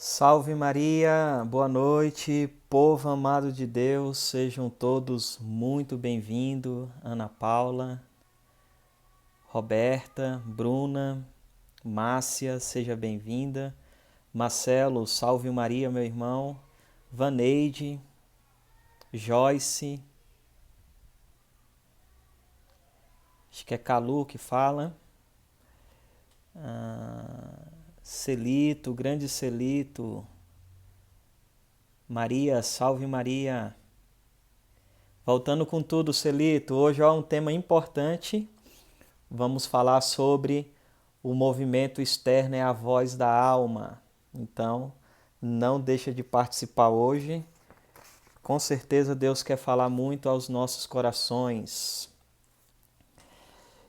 Salve Maria, boa noite, povo amado de Deus, sejam todos muito bem-vindos. Ana Paula, Roberta, Bruna, Márcia, seja bem-vinda. Marcelo, salve Maria, meu irmão. Vaneide, Joyce, acho que é Calu que fala. Celito, grande Celito. Maria, salve Maria. Voltando com tudo, Celito, hoje é um tema importante. Vamos falar sobre o movimento externo é a voz da alma. Então, não deixa de participar hoje. Com certeza Deus quer falar muito aos nossos corações.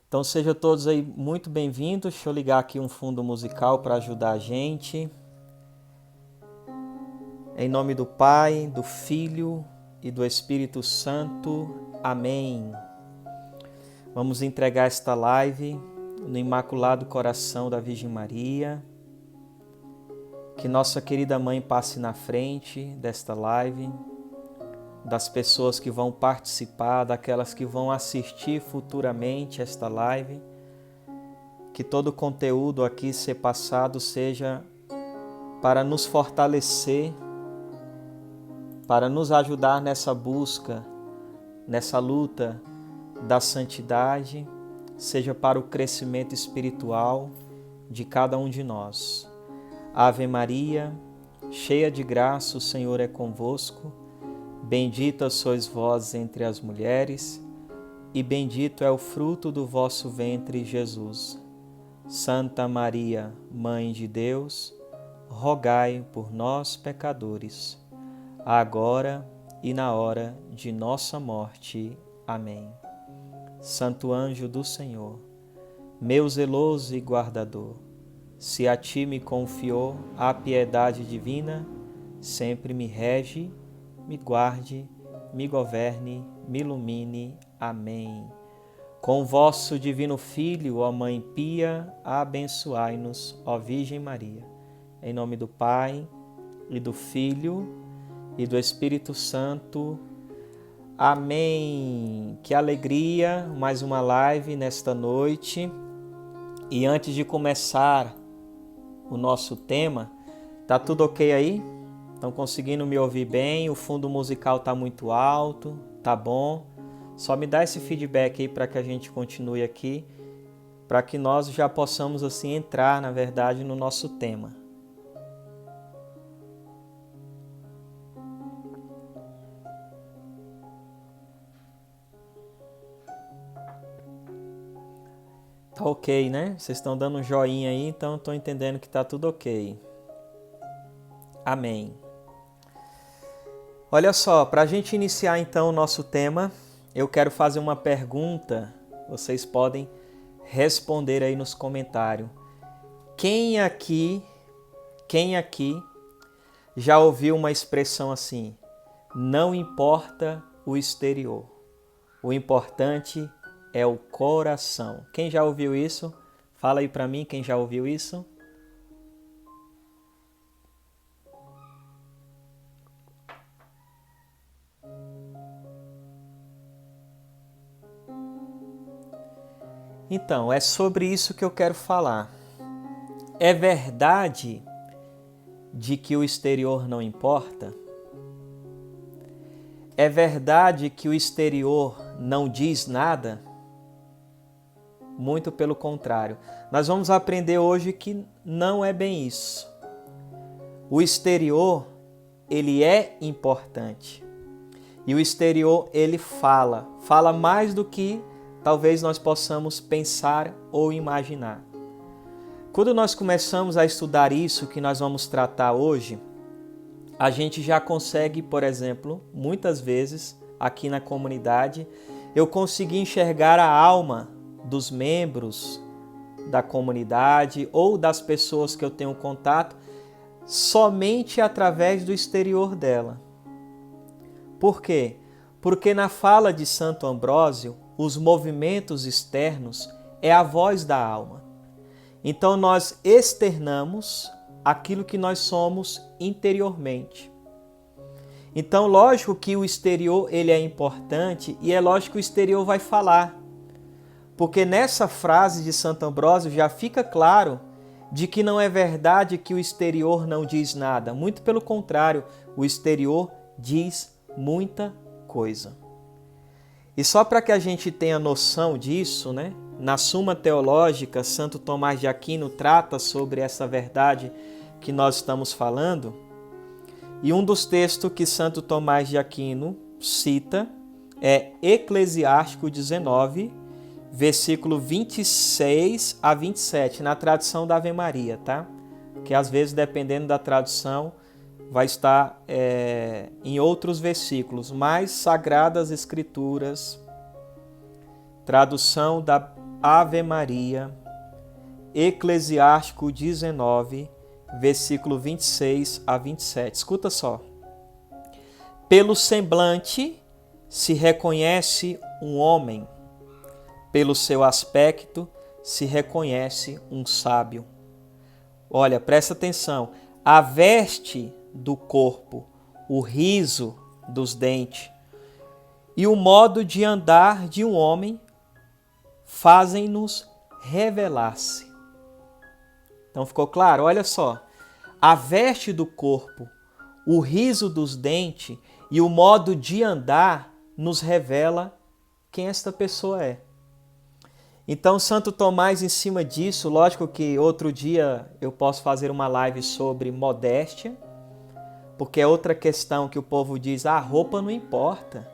Então sejam todos aí muito bem-vindos. Deixa eu ligar aqui um fundo musical para ajudar a gente. Em nome do Pai, do Filho e do Espírito Santo. Amém. Vamos entregar esta live no Imaculado Coração da Virgem Maria. Que nossa querida Mãe passe na frente desta live, das pessoas que vão participar, daquelas que vão assistir futuramente esta live. Que todo o conteúdo aqui ser passado seja para nos fortalecer, para nos ajudar nessa busca, nessa luta da santidade, seja para o crescimento espiritual de cada um de nós. Ave Maria, cheia de graça, o Senhor é convosco. Bendita sois vós entre as mulheres, e bendito é o fruto do vosso ventre, Jesus. Santa Maria, Mãe de Deus, rogai por nós, pecadores, agora e na hora de nossa morte. Amém. Santo anjo do Senhor, meu zeloso e guardador, se a ti me confiou a piedade divina, sempre me rege, me guarde, me governe, me ilumine. Amém. Com vosso divino Filho, ó Mãe pia, abençoai-nos, ó Virgem Maria. Em nome do Pai, e do Filho, e do Espírito Santo. Amém. Que alegria, mais uma live nesta noite. E antes de começar o nosso tema, tá tudo ok aí? Estão conseguindo me ouvir bem? O fundo musical está muito alto, tá bom? Só me dá esse feedback aí para que a gente continue aqui, para que nós já possamos assim entrar, na verdade, no nosso tema. Tá ok, né? Vocês estão dando um joinha aí, então estou entendendo que tá tudo ok. Amém. Olha só, para a gente iniciar então o nosso tema, eu quero fazer uma pergunta, vocês podem responder aí nos comentários. Quem aqui já ouviu uma expressão assim? Não importa o exterior, o importante é o coração. Quem já ouviu isso? Fala aí para mim quem já ouviu isso. Então, é sobre isso que eu quero falar. É verdade de que o exterior não importa? É verdade que o exterior não diz nada? Muito pelo contrário. Nós vamos aprender hoje que não é bem isso. O exterior, ele é importante. E o exterior, ele fala mais do que talvez nós possamos pensar ou imaginar. Quando nós começamos a estudar isso que nós vamos tratar hoje, a gente já consegue, por exemplo, muitas vezes aqui na comunidade, eu consegui enxergar a alma dos membros da comunidade ou das pessoas que eu tenho contato somente através do exterior dela. Por quê? Porque na fala de Santo Ambrósio, os movimentos externos é a voz da alma. Então nós externamos aquilo que nós somos interiormente. Então, lógico que o exterior ele é importante e é lógico que o exterior vai falar. Porque nessa frase de Santo Ambrósio já fica claro de que não é verdade que o exterior não diz nada. Muito pelo contrário, o exterior diz muita coisa. E só para que a gente tenha noção disso, né? Na Suma Teológica, Santo Tomás de Aquino trata sobre essa verdade que nós estamos falando. E um dos textos que Santo Tomás de Aquino cita é Eclesiástico 19, versículo 26 a 27, na tradução da Ave Maria, tá? Que às vezes, dependendo da tradução, vai estar em outros versículos, mas Sagradas Escrituras, tradução da Ave Maria, Eclesiástico 19, versículo 26 a 27. Escuta só. Pelo semblante se reconhece um homem, pelo seu aspecto se reconhece um sábio. Olha, presta atenção. A veste do corpo, o riso dos dentes e o modo de andar de um homem fazem-nos revelar-se. Então ficou claro? Olha só. A veste do corpo, o riso dos dentes e o modo de andar nos revela quem esta pessoa é. Então, Santo Tomás, em cima disso, lógico que outro dia eu posso fazer uma live sobre modéstia, porque é outra questão que o povo diz, roupa não importa.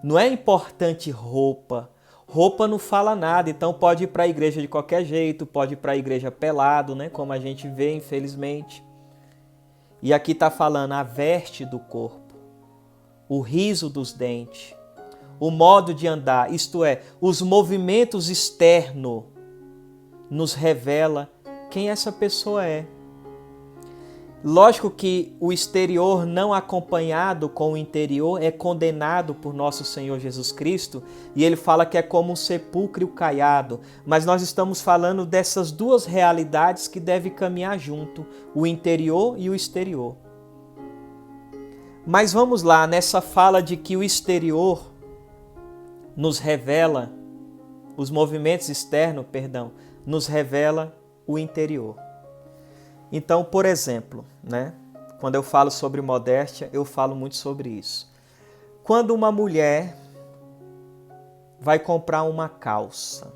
Não é importante roupa. Roupa não fala nada, então pode ir para a igreja de qualquer jeito, pode ir para a igreja pelado, né? Como a gente vê, infelizmente. E aqui está falando a veste do corpo, o riso dos dentes, o modo de andar, isto é, os movimentos externos nos revela quem essa pessoa é. Lógico que o exterior não acompanhado com o interior é condenado por nosso Senhor Jesus Cristo e ele fala que é como um sepulcro caiado, mas nós estamos falando dessas duas realidades que devem caminhar junto, o interior e o exterior. Mas vamos lá, nessa fala de que o exterior nos revela, os movimentos externos, nos revela o interior. Então, por exemplo, né, quando eu falo sobre modéstia, eu falo muito sobre isso. Quando uma mulher vai comprar uma calça,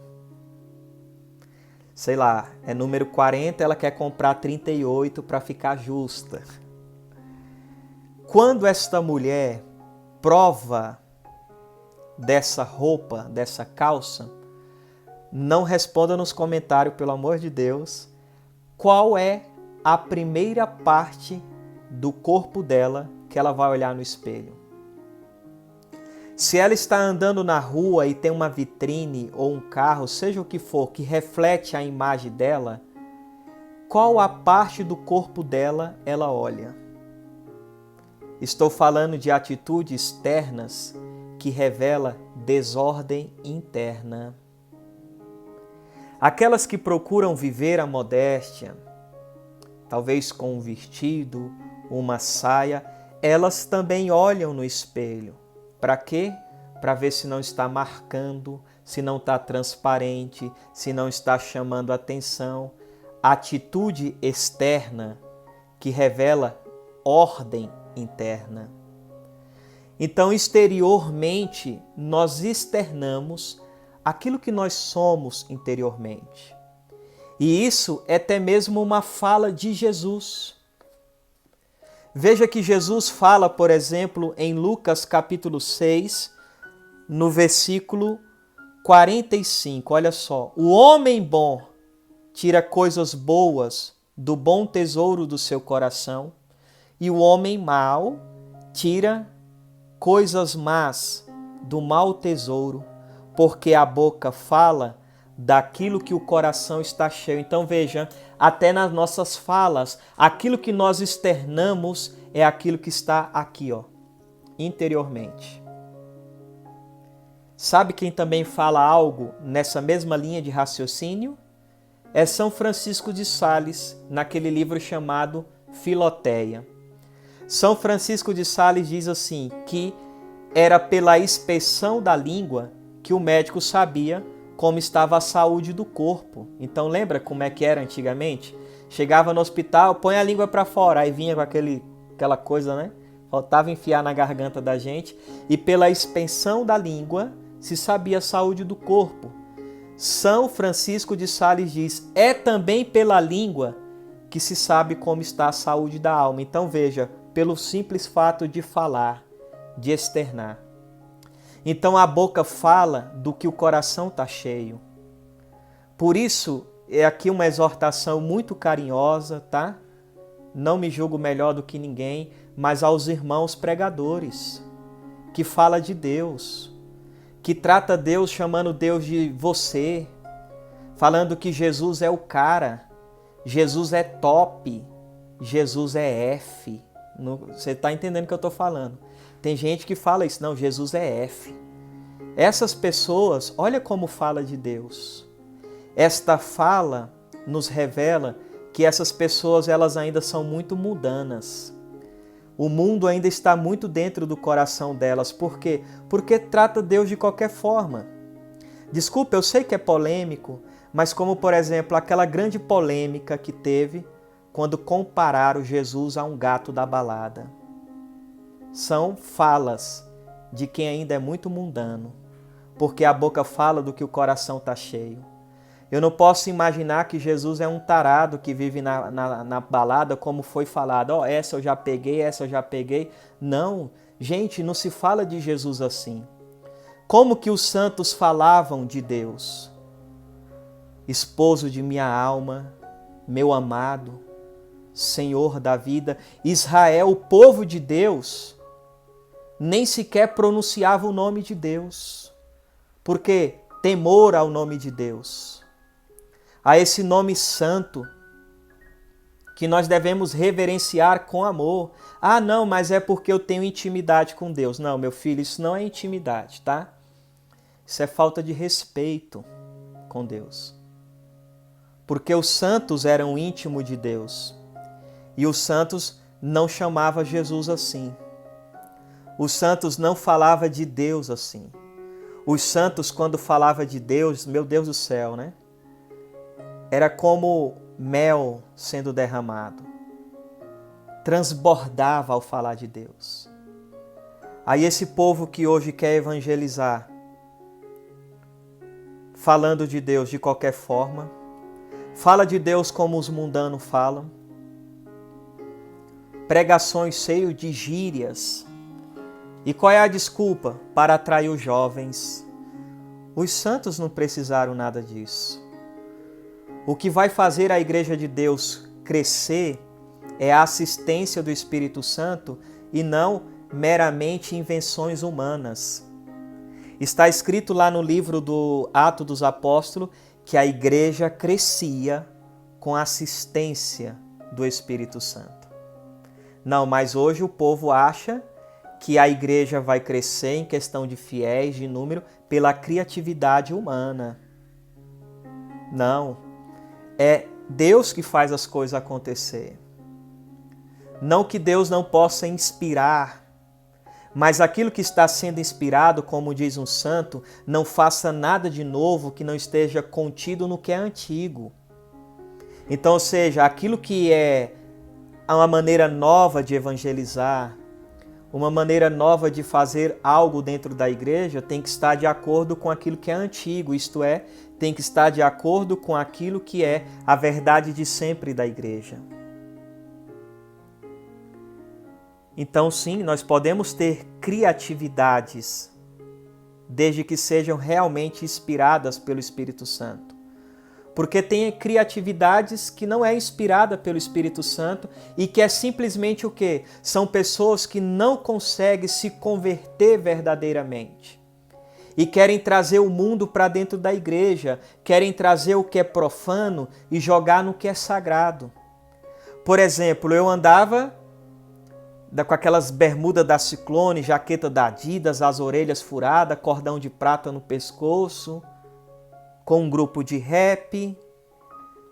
sei lá, é número 40, ela quer comprar 38 para ficar justa. Quando esta mulher prova dessa roupa, dessa calça, não responda nos comentários, pelo amor de Deus, qual é a primeira parte do corpo dela que ela vai olhar no espelho. Se ela está andando na rua e tem uma vitrine ou um carro, seja o que for, que reflete a imagem dela, qual a parte do corpo dela ela olha? Estou falando de atitudes externas que revela desordem interna. Aquelas que procuram viver a modéstia, talvez com um vestido, uma saia, elas também olham no espelho. Para quê? Para ver se não está marcando, se não está transparente, se não está chamando atenção. Atitude externa que revela ordem interna. Então, exteriormente, nós externamos aquilo que nós somos interiormente. E isso é até mesmo uma fala de Jesus. Veja que Jesus fala, por exemplo, em Lucas capítulo 6, no versículo 45. Olha só, o homem bom tira coisas boas do bom tesouro do seu coração, e o homem mau tira coisas más do mau tesouro, porque a boca fala daquilo que o coração está cheio. Então veja, até nas nossas falas, aquilo que nós externamos é aquilo que está aqui, interiormente. Sabe quem também fala algo nessa mesma linha de raciocínio? é São Francisco de Sales, naquele livro chamado Filoteia. São Francisco de Sales diz assim, que era pela inspeção da língua que o médico sabia como estava a saúde do corpo. Então lembra como é que era antigamente? Chegava no hospital, põe a língua para fora, aí vinha com aquela coisa, né? Faltava enfiar na garganta da gente. E pela inspeção da língua se sabia a saúde do corpo. São Francisco de Sales diz, é também pela língua que se sabe como está a saúde da alma. Então veja, pelo simples fato de falar, de externar. Então a boca fala do que o coração está cheio. Por isso, é aqui uma exortação muito carinhosa, tá? Não me julgo melhor do que ninguém, mas aos irmãos pregadores, que fala de Deus, que trata Deus chamando Deus de você, falando que Jesus é o cara, Jesus é top, Jesus é F. Você está entendendo o que eu estou falando? Tem gente que fala isso, não, Jesus é F. Essas pessoas, olha como fala de Deus. Esta fala nos revela que essas pessoas elas ainda são muito mundanas. O mundo ainda está muito dentro do coração delas. Por quê? Porque trata Deus de qualquer forma. Desculpa, eu sei que é polêmico, mas como, por exemplo, aquela grande polêmica que teve quando compararam Jesus a um gato da balada. São falas de quem ainda é muito mundano, porque a boca fala do que o coração está cheio. Eu não posso imaginar que Jesus é um tarado que vive na balada, como foi falado. Ó, essa eu já peguei, essa eu já peguei. Não, gente, não se fala de Jesus assim. Como que os santos falavam de Deus? Esposo de minha alma, meu amado, Senhor da vida. Israel, o povo de Deus, nem sequer pronunciava o nome de Deus. Por quê? Temor ao nome de Deus. A esse nome santo que nós devemos reverenciar com amor. Ah, não, mas é porque eu tenho intimidade com Deus. Não, meu filho, isso não é intimidade, tá? Isso é falta de respeito com Deus. Porque os santos eram íntimos de Deus. E os santos não chamavam Jesus assim. Os santos não falavam de Deus assim. Os santos, quando falavam de Deus, meu Deus do céu, né? Era como mel sendo derramado. Transbordava ao falar de Deus. Aí esse povo que hoje quer evangelizar, falando de Deus de qualquer forma, fala de Deus como os mundanos falam, pregações cheias de gírias. E qual é a desculpa? Para atrair os jovens. Os santos não precisaram nada disso. O que vai fazer a Igreja de Deus crescer é a assistência do Espírito Santo e não meramente invenções humanas. Está escrito lá no livro do Atos dos Apóstolos que a Igreja crescia com a assistência do Espírito Santo. Não, mas hoje o povo acha que a Igreja vai crescer em questão de fiéis, de número, pela criatividade humana. Não. É Deus que faz as coisas acontecer. Não que Deus não possa inspirar, mas aquilo que está sendo inspirado, como diz um santo, não faça nada de novo que não esteja contido no que é antigo. Então, ou seja, aquilo que é uma maneira nova de evangelizar, uma maneira nova de fazer algo dentro da igreja, tem que estar de acordo com aquilo que é antigo, isto é, tem que estar de acordo com aquilo que é a verdade de sempre da igreja. Então, sim, nós podemos ter criatividades, desde que sejam realmente inspiradas pelo Espírito Santo. Porque tem criatividades que não é inspirada pelo Espírito Santo e que é simplesmente o quê? São pessoas que não conseguem se converter verdadeiramente. E querem trazer o mundo para dentro da igreja, querem trazer o que é profano e jogar no que é sagrado. Por exemplo, eu andava com aquelas bermudas da Ciclone, jaqueta da Adidas, as orelhas furadas, cordão de prata no pescoço, com um grupo de rap,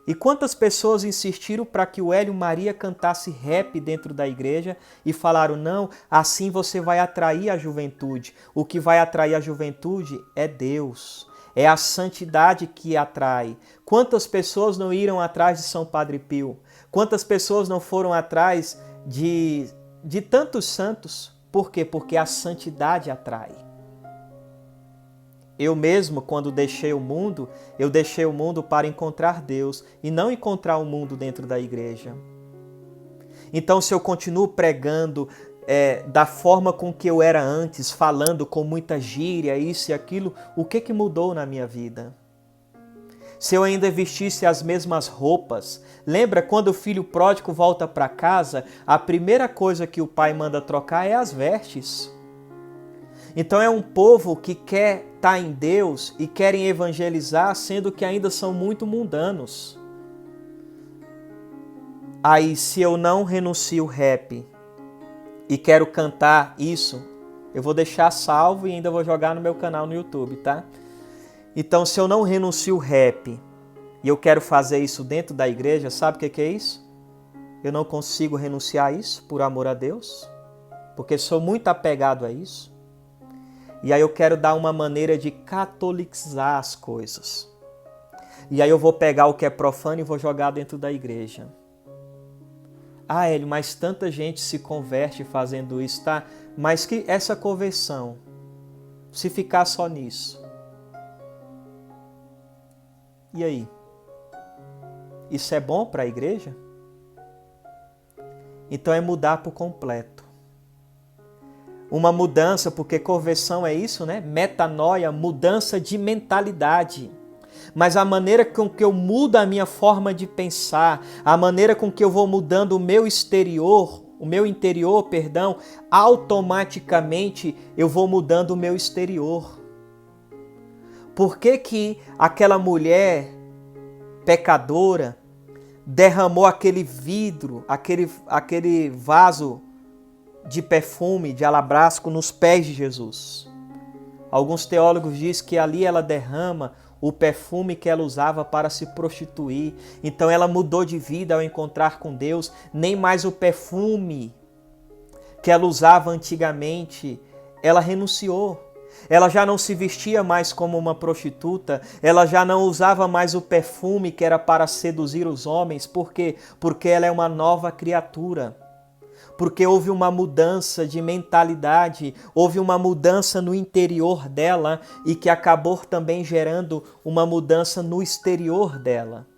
E quantas pessoas insistiram para que o Hélio Maria cantasse rap dentro da igreja e falaram, não, assim você vai atrair a juventude. O que vai atrair a juventude é Deus. É a santidade que atrai. Quantas pessoas não iram atrás de São Padre Pio? Quantas pessoas não foram atrás de tantos santos? Por quê? Porque a santidade atrai. Eu mesmo, quando deixei o mundo, eu deixei o mundo para encontrar Deus e não encontrar o mundo dentro da igreja. Então, se eu continuo pregando da forma com que eu era antes, falando com muita gíria, isso e aquilo, o que mudou na minha vida? Se eu ainda vestisse as mesmas roupas, lembra quando o filho pródigo volta para casa, a primeira coisa que o pai manda trocar é as vestes. Então é um povo que quer estar em Deus e querem evangelizar, sendo que ainda são muito mundanos. Aí, se eu não renuncio o rap e quero cantar isso, eu vou deixar salvo e ainda vou jogar no meu canal no YouTube, tá? Então, se eu não renuncio o rap e eu quero fazer isso dentro da igreja, sabe o que é isso? Eu não consigo renunciar a isso por amor a Deus, porque sou muito apegado a isso. E aí eu quero dar uma maneira de catolicizar as coisas. E aí eu vou pegar o que é profano e vou jogar dentro da igreja. Ah, Hélio, mas tanta gente se converte fazendo isso, tá? Mas que essa conversão, se ficar só nisso, e aí? Isso é bom para a igreja? Então é mudar por completo. Uma mudança, porque conversão é isso, né? Metanoia, mudança de mentalidade. Mas a maneira com que eu mudo a minha forma de pensar, a maneira com que eu vou mudando o meu interior, automaticamente eu vou mudando o meu exterior. Por que que aquela mulher pecadora derramou aquele vidro, aquele vaso de perfume, de alabastro nos pés de Jesus? Alguns teólogos dizem que ali ela derrama o perfume que ela usava para se prostituir. Então ela mudou de vida ao encontrar com Deus. Nem mais o perfume que ela usava antigamente, ela renunciou. Ela já não se vestia mais como uma prostituta, ela já não usava mais o perfume que era para seduzir os homens. Por quê? Porque ela é uma nova criatura. Porque houve uma mudança de mentalidade, houve uma mudança no interior dela e que acabou também gerando uma mudança no exterior dela.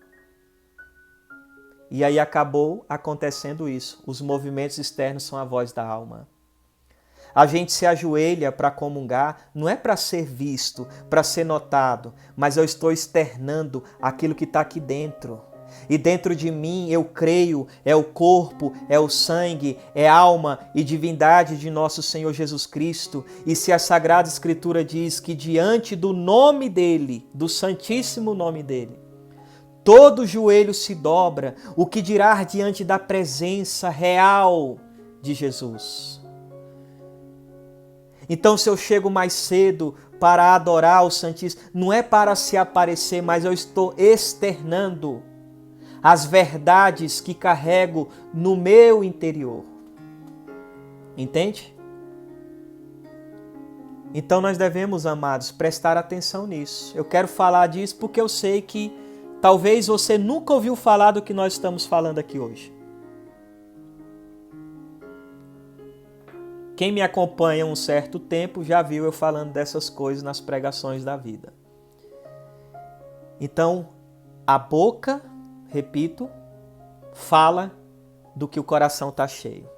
E aí acabou acontecendo isso. Os movimentos externos são a voz da alma. A gente se ajoelha para comungar, não é para ser visto, para ser notado, mas eu estou externando aquilo que está aqui dentro. E dentro de mim eu creio, é o corpo, é o sangue, é alma e divindade de nosso Senhor Jesus Cristo. E se a Sagrada Escritura diz que diante do nome dele, do santíssimo nome dele, todo joelho se dobra, o que dirá diante da presença real de Jesus? Então, se eu chego mais cedo para adorar o Santíssimo, não é para se aparecer, mas eu estou externando as verdades que carrego no meu interior. Entende? Então nós devemos, amados, prestar atenção nisso. Eu quero falar disso porque eu sei que talvez você nunca ouviu falar do que nós estamos falando aqui hoje. Quem me acompanha um certo tempo já viu eu falando dessas coisas nas pregações da vida. Então, a boca, repito, fala do que o coração está cheio.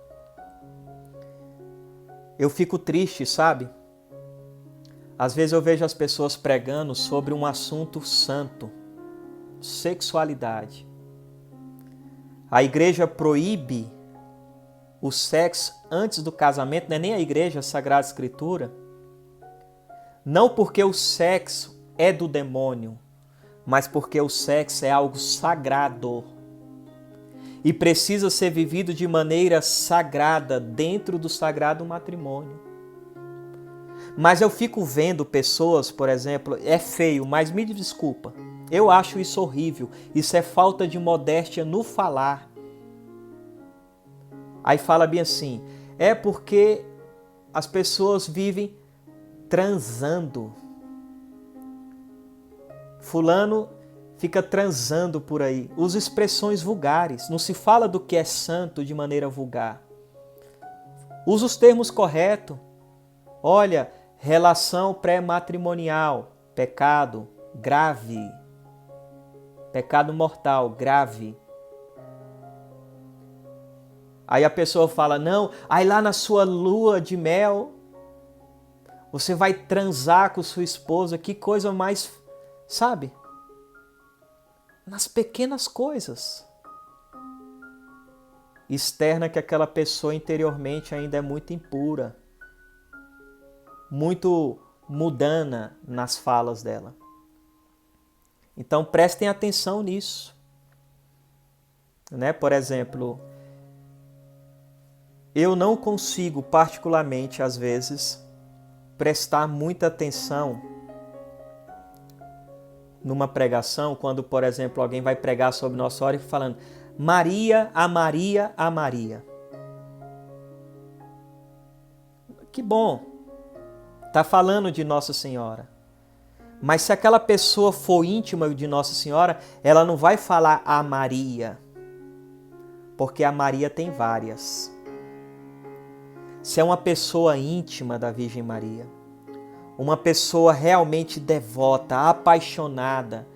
Eu fico triste, sabe? Às vezes eu vejo as pessoas pregando sobre um assunto santo, sexualidade. A igreja proíbe o sexo antes do casamento, não é nem a igreja, a Sagrada Escritura. Não porque o sexo é do demônio, mas porque o sexo é algo sagrado e precisa ser vivido de maneira sagrada dentro do sagrado matrimônio. Mas eu fico vendo pessoas, por exemplo, é feio, mas me desculpa, Eu acho isso horrível. Isso é falta de modéstia no falar. Aí fala bem assim, é porque as pessoas vivem transando. Fulano fica transando por aí. Usa expressões vulgares. Não se fala do que é santo de maneira vulgar. Usa os termos corretos. Olha, relação pré-matrimonial, pecado grave. Pecado mortal, grave. Aí a pessoa fala, não, aí lá na sua lua de mel, você vai transar com sua esposa, que coisa mais, sabe? Nas pequenas coisas. Externa que aquela pessoa interiormente ainda é muito impura. Muito mudana nas falas dela. Então prestem atenção nisso. Né? Por exemplo, eu não consigo particularmente, às vezes, prestar muita atenção numa pregação, quando, por exemplo, alguém vai pregar sobre Nossa Senhora e falando Maria, a Maria, a Maria. Que bom, está falando de Nossa Senhora. Mas se aquela pessoa for íntima de Nossa Senhora, ela não vai falar a Maria, porque a Maria tem várias. Se é uma pessoa íntima da Virgem Maria, uma pessoa realmente devota, apaixonada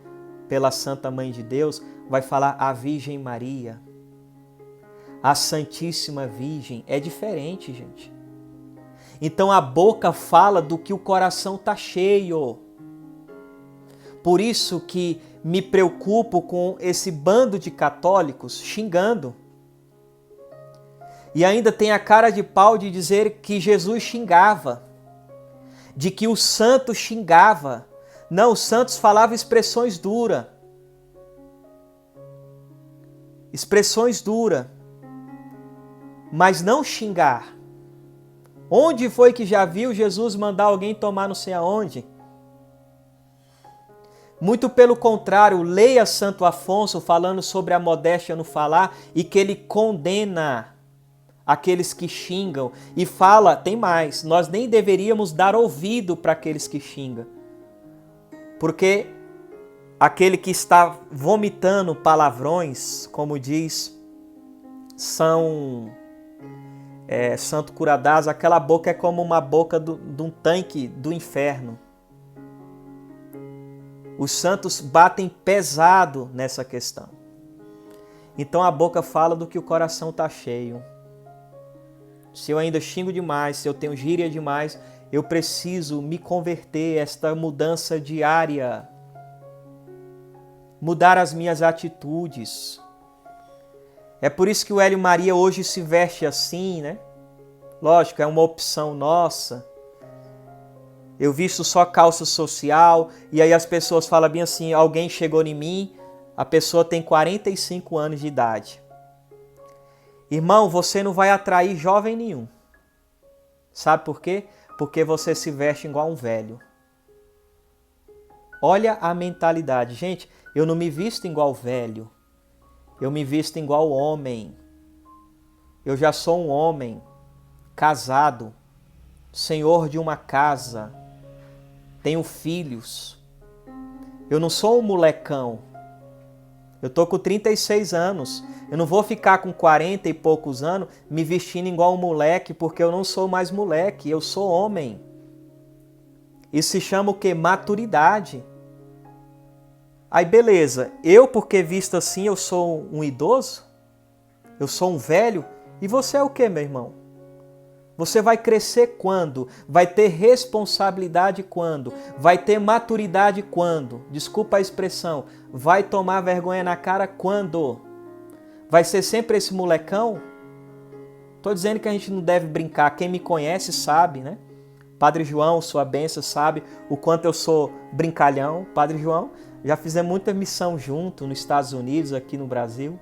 pela Santa Mãe de Deus, vai falar a Virgem Maria. A Santíssima Virgem é diferente, gente. Então a boca fala do que o coração está cheio. Por isso que me preocupo com esse bando de católicos xingando. E ainda tem a cara de pau de dizer que Jesus xingava, de que o santo xingava. Não, os santos falavam expressões duras. Expressões duras. Mas não xingar. Onde foi que já viu Jesus mandar alguém tomar não sei aonde? Muito pelo contrário, leia Santo Afonso falando sobre a modéstia no falar e que ele condena aqueles que xingam e fala, tem mais, nós nem deveríamos dar ouvido para aqueles que xingam. Porque aquele que está vomitando palavrões, como diz Santo Curadás, aquela boca é como uma boca de um tanque do inferno. Os santos batem pesado nessa questão. Então a boca fala do que o coração está cheio. Se eu ainda xingo demais, se eu tenho gíria demais, eu preciso me converter, esta mudança diária. Mudar as minhas atitudes. É por isso que o Hélio Maria hoje se veste assim, né? Lógico, é uma opção nossa. Eu visto só calça social e aí as pessoas falam bem assim, alguém chegou em mim, a pessoa tem 45 anos de idade. Irmão, você não vai atrair jovem nenhum. Sabe por quê? Porque você se veste igual um velho. Olha a mentalidade. Gente, eu não me visto igual velho. Eu me visto igual homem. Eu já sou um homem, casado, senhor de uma casa, tenho filhos. Eu não sou um molecão. Eu tô com 36 anos. Eu não vou ficar com 40 e poucos anos me vestindo igual um moleque, porque eu não sou mais moleque, eu sou homem. Isso se chama o quê? Maturidade. Aí beleza, eu porque visto assim eu sou um idoso? Eu sou um velho? E você é o quê, meu irmão? Você vai crescer quando? Vai ter responsabilidade quando? Vai ter maturidade quando? Desculpa a expressão. Vai tomar vergonha na cara quando? Vai ser sempre esse molecão? Estou dizendo que a gente não deve brincar. Quem me conhece sabe, né? Padre João, sua bênção, sabe o quanto eu sou brincalhão. Padre João, já fizemos muita missão junto nos Estados Unidos, aqui no Brasil.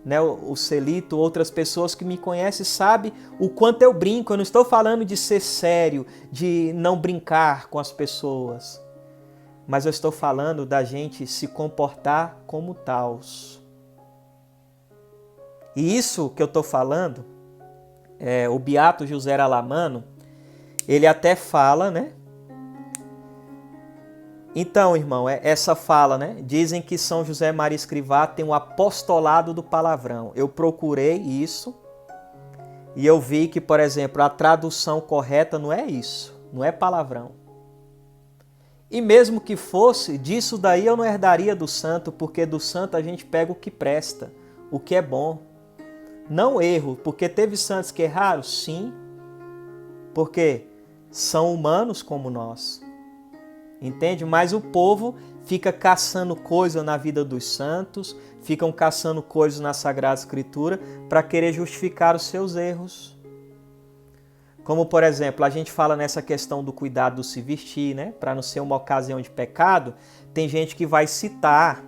Né, o Celito, outras pessoas que me conhecem sabem o quanto eu brinco. Eu não estou falando de ser sério, de não brincar com as pessoas. mas eu estou falando da gente se comportar como tals. E isso que eu estou falando, o Beato José Alamano, ele até fala, né? Então, irmão, essa fala, né? Dizem que São José Maria Escrivá tem um apostolado do palavrão. Eu procurei isso e eu vi que, por exemplo, a tradução correta não é isso, não é palavrão. E mesmo que fosse, disso daí eu não herdaria do santo, porque do santo a gente pega o que presta, o que é bom. Não erro, porque teve santos que erraram? Sim, porque são humanos como nós. Entende? Mas o povo fica caçando coisa na vida dos santos, ficam caçando coisas na Sagrada Escritura para querer justificar os seus erros. Como, por exemplo, a gente fala nessa questão do cuidado do se vestir, né? Para não ser uma ocasião de pecado, tem gente que vai citar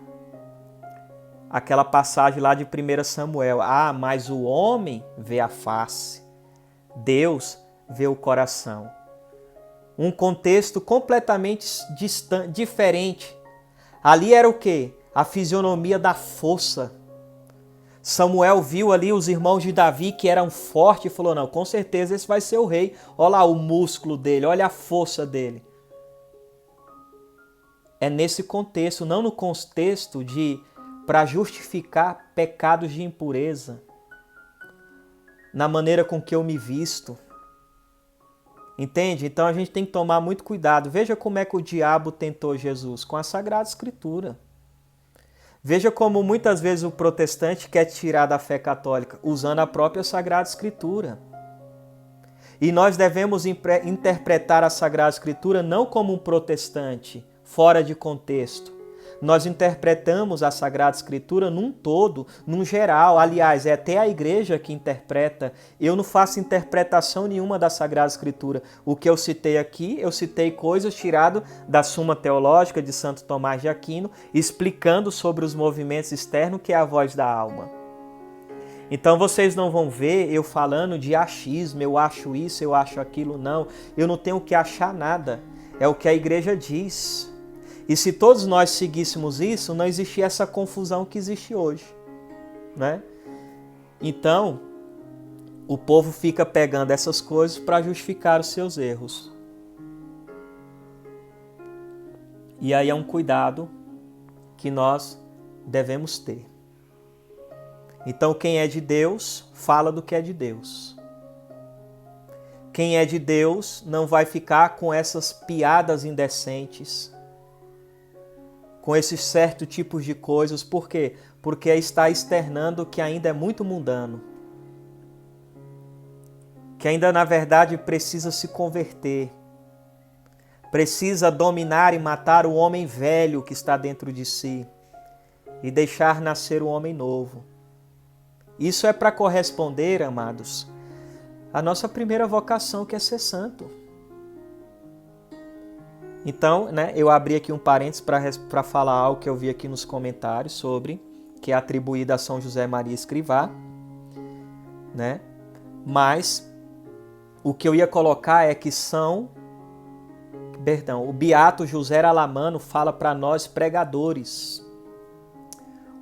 aquela passagem lá de 1 Samuel. Ah, mas o homem vê a face, Deus vê o coração. Um contexto completamente diferente. Ali era o quê? A fisionomia da força. Samuel viu ali os irmãos de Davi que eram fortes e falou, não, com certeza esse vai ser o rei. Olha lá o músculo dele, olha a força dele. É nesse contexto, não no contexto para justificar pecados de impureza. Na maneira com que eu me visto. Entende? Então a gente tem que tomar muito cuidado. Veja como é que o diabo tentou Jesus, com a Sagrada Escritura. Veja como muitas vezes o protestante quer tirar da fé católica, usando a própria Sagrada Escritura. E nós devemos interpretar a Sagrada Escritura não como um protestante, fora de contexto. Nós interpretamos a Sagrada Escritura num todo, num geral. Aliás, é até a igreja que interpreta. Eu não faço interpretação nenhuma da Sagrada Escritura. O que eu citei aqui, eu citei coisas tiradas da Suma Teológica de Santo Tomás de Aquino, explicando sobre os movimentos externos, que é a voz da alma. Então vocês não vão ver eu falando de achismo, eu acho isso, eu acho aquilo, não. Eu não tenho que achar nada. É o que a igreja diz. E se todos nós seguíssemos isso, não existia essa confusão que existe hoje, né? Então, o povo fica pegando essas coisas para justificar os seus erros. E aí é um cuidado que nós devemos ter. Então, quem é de Deus, fala do que é de Deus. Quem é de Deus não vai ficar com essas piadas indecentes, com esses certos tipos de coisas. Por quê? Porque está externando que ainda é muito mundano. Que ainda, na verdade, precisa se converter. Precisa dominar e matar o homem velho que está dentro de si e deixar nascer o homem novo. Isso é para corresponder, amados, à nossa primeira vocação, que é ser santo. Então, né, eu abri aqui um parênteses para falar algo que eu vi aqui nos comentários sobre, que é atribuído a São José Maria Escrivá, né? Mas o que eu ia colocar é que o Beato José Alamano fala para nós pregadores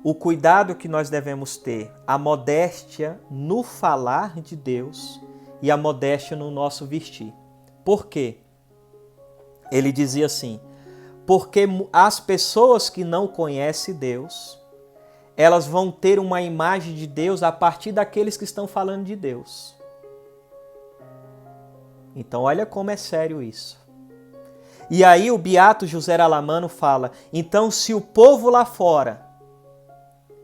o cuidado que nós devemos ter, a modéstia no falar de Deus e a modéstia no nosso vestir. Por quê? Ele dizia assim, porque as pessoas que não conhecem Deus, elas vão ter uma imagem de Deus a partir daqueles que estão falando de Deus. Então olha como é sério isso. E aí o Beato José Alamano fala, então se o povo lá fora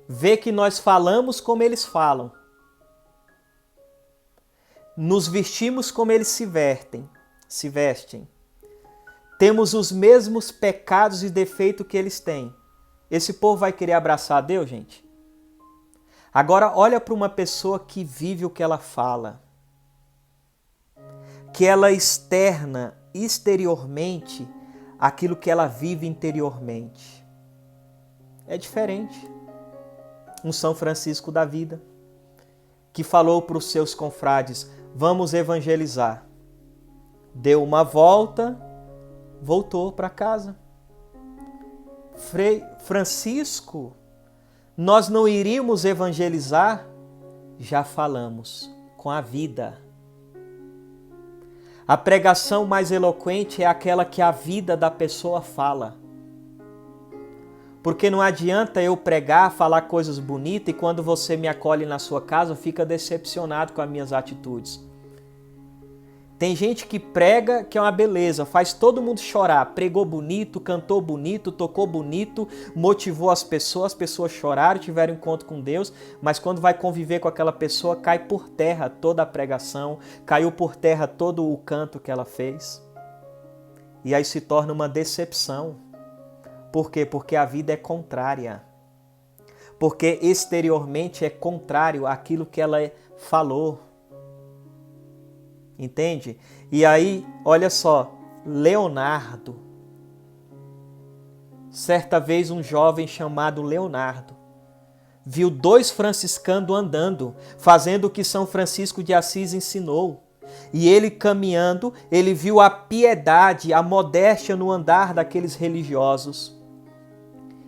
vê que nós falamos como eles falam, nos vestimos como eles se vestem, temos os mesmos pecados e defeitos que eles têm, esse povo vai querer abraçar a Deus, gente? Agora olha para uma pessoa que vive o que ela fala, que ela externa exteriormente aquilo que ela vive interiormente. É diferente. Um São Francisco da vida, que falou para os seus confrades, vamos evangelizar. Deu uma volta, voltou para casa. Frei Francisco, nós não iríamos evangelizar? Já falamos, com a vida. A pregação mais eloquente é aquela que a vida da pessoa fala. Porque não adianta eu pregar, falar coisas bonitas e quando você me acolhe na sua casa, fica decepcionado com as minhas atitudes. Tem gente que prega que é uma beleza, faz todo mundo chorar, pregou bonito, cantou bonito, tocou bonito, motivou as pessoas choraram, tiveram encontro com Deus, mas quando vai conviver com aquela pessoa, cai por terra toda a pregação, caiu por terra todo o canto que ela fez. E aí se torna uma decepção. Por quê? Porque a vida é contrária. Porque exteriormente é contrário àquilo que ela falou. Entende? E aí, olha só, Leonardo. Certa vez um jovem chamado Leonardo viu 2 franciscanos andando, fazendo o que São Francisco de Assis ensinou. E ele caminhando, ele viu a piedade, a modéstia no andar daqueles religiosos.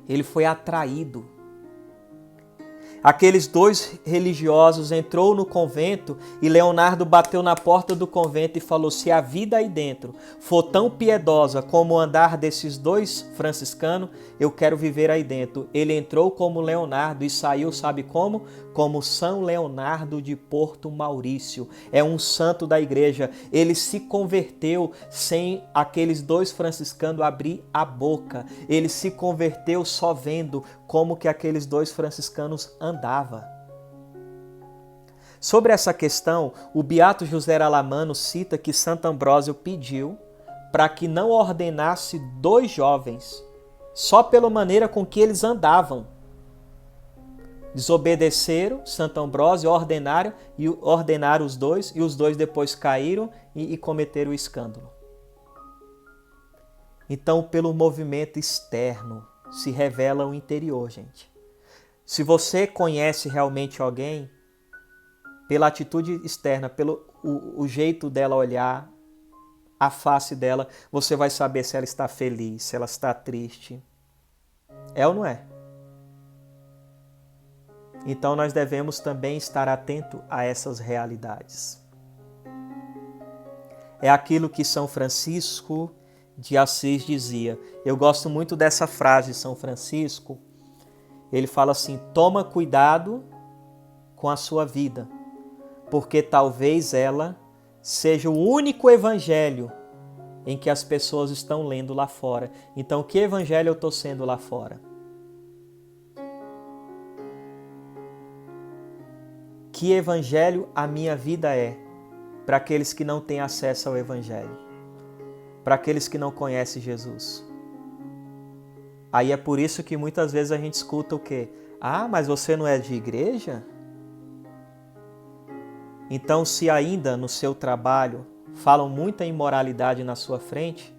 Ele foi atraído. Aqueles 2 religiosos entrou no convento e Leonardo bateu na porta do convento e falou: se a vida aí dentro for tão piedosa como o andar desses 2 franciscanos, eu quero viver aí dentro. Ele entrou como Leonardo e saiu, sabe como? Como São Leonardo de Porto Maurício. É um santo da igreja. Ele se converteu sem aqueles 2 franciscanos abrir a boca. Ele se converteu só vendo como que aqueles 2 franciscanos andavam. Sobre essa questão, o beato José Alamano cita que Santo Ambrósio pediu para que não ordenasse 2 jovens, só pela maneira com que eles andavam. Desobedeceram Santo Ambrósio, ordenaram os 2, e os 2 depois caíram e cometeram o escândalo. Então, pelo movimento externo, se revela o interior, gente. Se você conhece realmente alguém, pela atitude externa, pelo o jeito dela olhar, a face dela, você vai saber se ela está feliz, se ela está triste. É ou não é? Então nós devemos também estar atento a essas realidades. É aquilo que São Francisco de Assis dizia. Eu gosto muito dessa frase de São Francisco. Ele fala assim: toma cuidado com a sua vida, porque talvez ela seja o único evangelho em que as pessoas estão lendo lá fora. Então, que evangelho eu estou sendo lá fora? Que evangelho a minha vida é para aqueles que não têm acesso ao evangelho? Para aqueles que não conhecem Jesus? Aí é por isso que muitas vezes a gente escuta o quê? Ah, mas você não é de igreja? Então, se ainda no seu trabalho falam muita imoralidade na sua frente,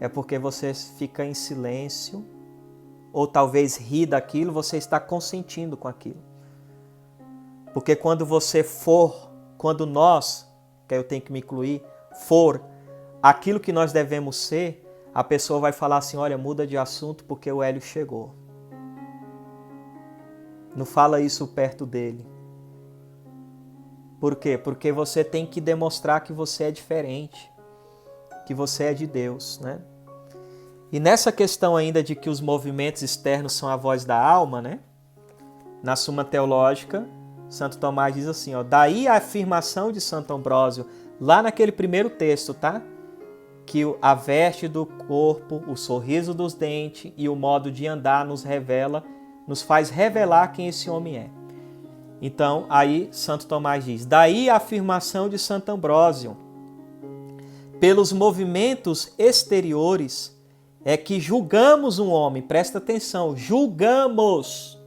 é porque você fica em silêncio, ou talvez ri daquilo, você está consentindo com aquilo. Porque quando nós, que eu tenho que me incluir, for aquilo que nós devemos ser, a pessoa vai falar assim: olha, muda de assunto porque o Hélio chegou. Não fala isso perto dele. Por quê? Porque você tem que demonstrar que você é diferente, que você é de Deus, né? E nessa questão ainda de que os movimentos externos são a voz da alma, né? Na Suma Teológica, Santo Tomás diz assim, ó, daí a afirmação de Santo Ambrósio, lá naquele primeiro texto, tá? Que a veste do corpo, o sorriso dos dentes e o modo de andar nos faz revelar quem esse homem é. Então, aí Santo Tomás diz, daí a afirmação de Santo Ambrósio, pelos movimentos exteriores é que julgamos um homem, presta atenção, julgamos.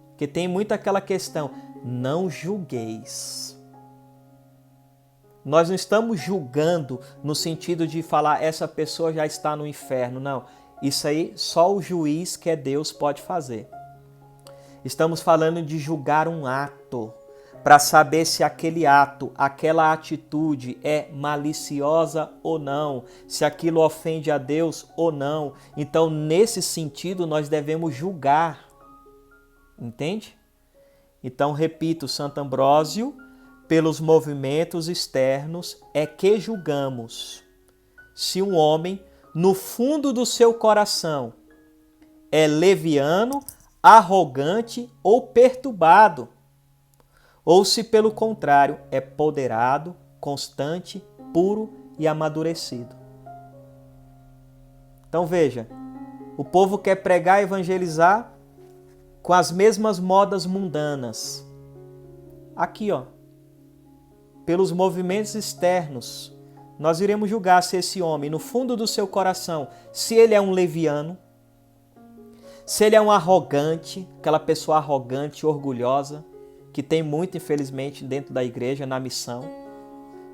Porque tem muito aquela questão, não julgueis. Nós não estamos julgando no sentido de falar essa pessoa já está no inferno, não. Isso aí só o juiz, que é Deus, pode fazer. Estamos falando de julgar um ato. para saber se aquele ato, aquela atitude é maliciosa ou não, se aquilo ofende a Deus ou não. Então, nesse sentido, nós devemos julgar. Entende? Então, repito, Santo Ambrósio, pelos movimentos externos é que julgamos se um homem, no fundo do seu coração, é leviano, arrogante ou perturbado, ou se, pelo contrário, é poderado, constante, puro e amadurecido. Então veja, o povo quer pregar e evangelizar com as mesmas modas mundanas. Aqui, ó, pelos movimentos externos, nós iremos julgar se esse homem, no fundo do seu coração, se ele é um leviano, se ele é um arrogante, aquela pessoa arrogante, orgulhosa, que tem muito, infelizmente, dentro da igreja, na missão,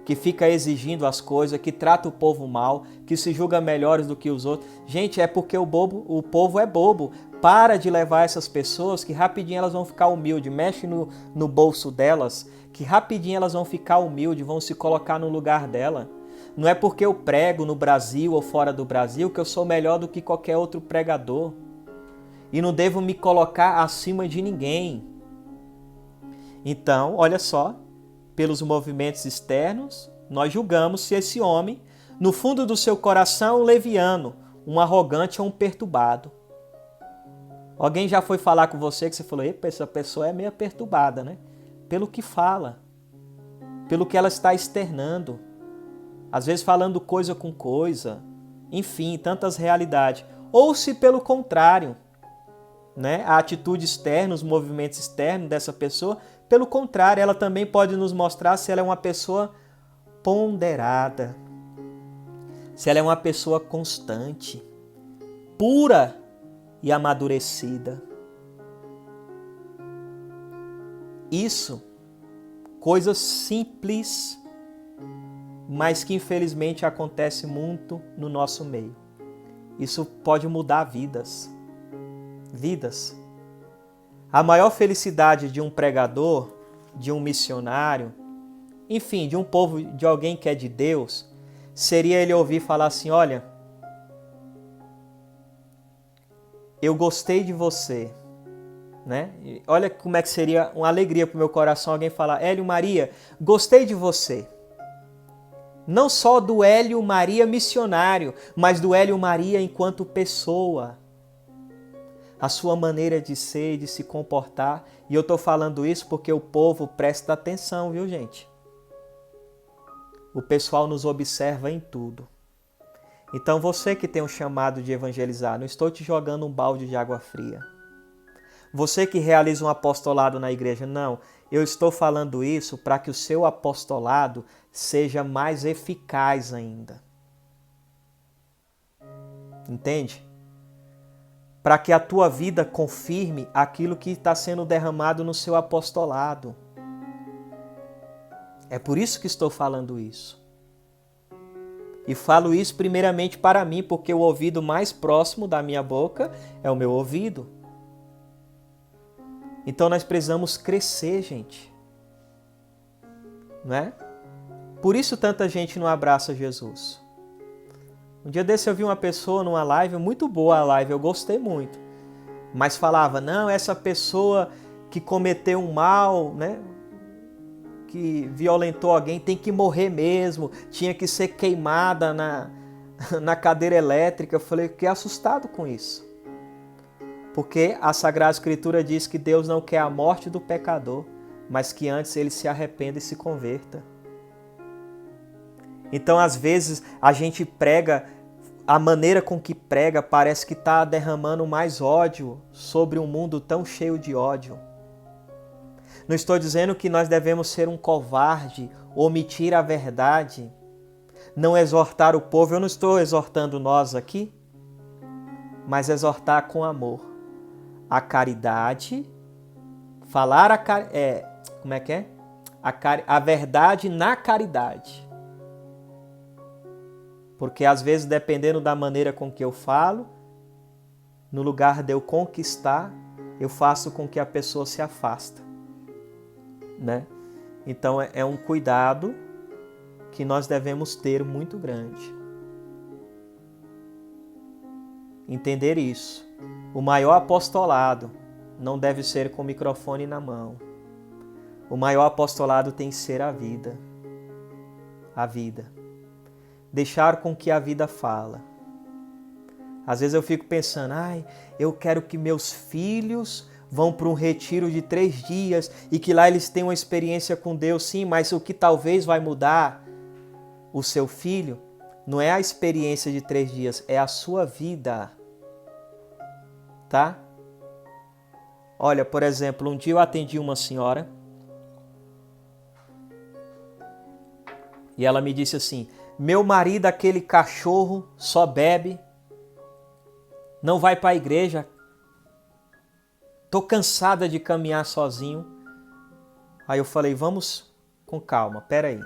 que fica exigindo as coisas, que trata o povo mal, que se julga melhores do que os outros. Gente, é porque o povo é bobo. Para de levar essas pessoas que rapidinho elas vão ficar humildes. Mexe no bolso delas, que rapidinho elas vão ficar humildes, vão se colocar no lugar dela. Não é porque eu prego no Brasil ou fora do Brasil que eu sou melhor do que qualquer outro pregador. E não devo me colocar acima de ninguém. Então, olha só, pelos movimentos externos, nós julgamos se esse homem, no fundo do seu coração, é um leviano, um arrogante ou um perturbado. Alguém já foi falar com você que você falou, epa, essa pessoa é meio perturbada, né? Pelo que fala, pelo que ela está externando, às vezes falando coisa com coisa, enfim, tantas realidades. Ou se pelo contrário, né, a atitude externa, os movimentos externos dessa pessoa, pelo contrário, ela também pode nos mostrar se ela é uma pessoa ponderada, se ela é uma pessoa constante, pura e amadurecida. Isso, coisas simples, mas que infelizmente acontece muito no nosso meio. Isso pode mudar vidas. Vidas. A maior felicidade de um pregador, de um missionário, enfim, de um povo, de alguém que é de Deus, seria ele ouvir falar assim, olha, eu gostei de você, né? Olha como é que seria uma alegria para o meu coração alguém falar, Hélio Maria, gostei de você. Não só do Hélio Maria missionário, mas do Hélio Maria enquanto pessoa. A sua maneira de ser e de se comportar. E eu estou falando isso porque o povo presta atenção, viu, gente? O pessoal nos observa em tudo. Então você que tem um chamado de evangelizar, não estou te jogando um balde de água fria. Você que realiza um apostolado na igreja, não. Eu estou falando isso para que o seu apostolado seja mais eficaz ainda. Entende? Para que a tua vida confirme aquilo que está sendo derramado no seu apostolado. É por isso que estou falando isso. E falo isso primeiramente para mim, porque o ouvido mais próximo da minha boca é o meu ouvido. Então nós precisamos crescer, gente. Não é? Por isso tanta gente não abraça Jesus. Um dia desse eu vi uma pessoa numa live, muito boa a live, eu gostei muito. Mas falava, não, essa pessoa que cometeu um mal, né? Que violentou alguém, tem que morrer mesmo, tinha que ser queimada na cadeira elétrica. Eu falei, fiquei assustado com isso. Porque a Sagrada Escritura diz que Deus não quer a morte do pecador, mas que antes ele se arrependa e se converta. Então, às vezes, a gente prega, a maneira com que prega parece que está derramando mais ódio sobre um mundo tão cheio de ódio. Não estou dizendo que nós devemos ser um covarde, omitir a verdade, não exortar o povo. Eu não estou exortando nós aqui, mas exortar com amor. A caridade, falar como é que é? A verdade na caridade. Porque às vezes, dependendo da maneira com que eu falo, no lugar de eu conquistar, eu faço com que a pessoa se afasta, né? Então é um cuidado que nós devemos ter muito grande. Entender isso. O maior apostolado não deve ser com o microfone na mão. O maior apostolado tem que ser a vida. A vida. Deixar com que a vida fala. Às vezes eu fico pensando, eu quero que meus filhos vão para um retiro de 3 dias e que lá eles tenham uma experiência com Deus, sim, mas o que talvez vai mudar o seu filho não é a experiência de 3 dias, é a sua vida. Tá? Olha, por exemplo, um dia eu atendi uma senhora e ela me disse assim, meu marido, aquele cachorro, só bebe, não vai para a igreja, tô cansada de caminhar sozinho. Aí eu falei, vamos com calma, peraí.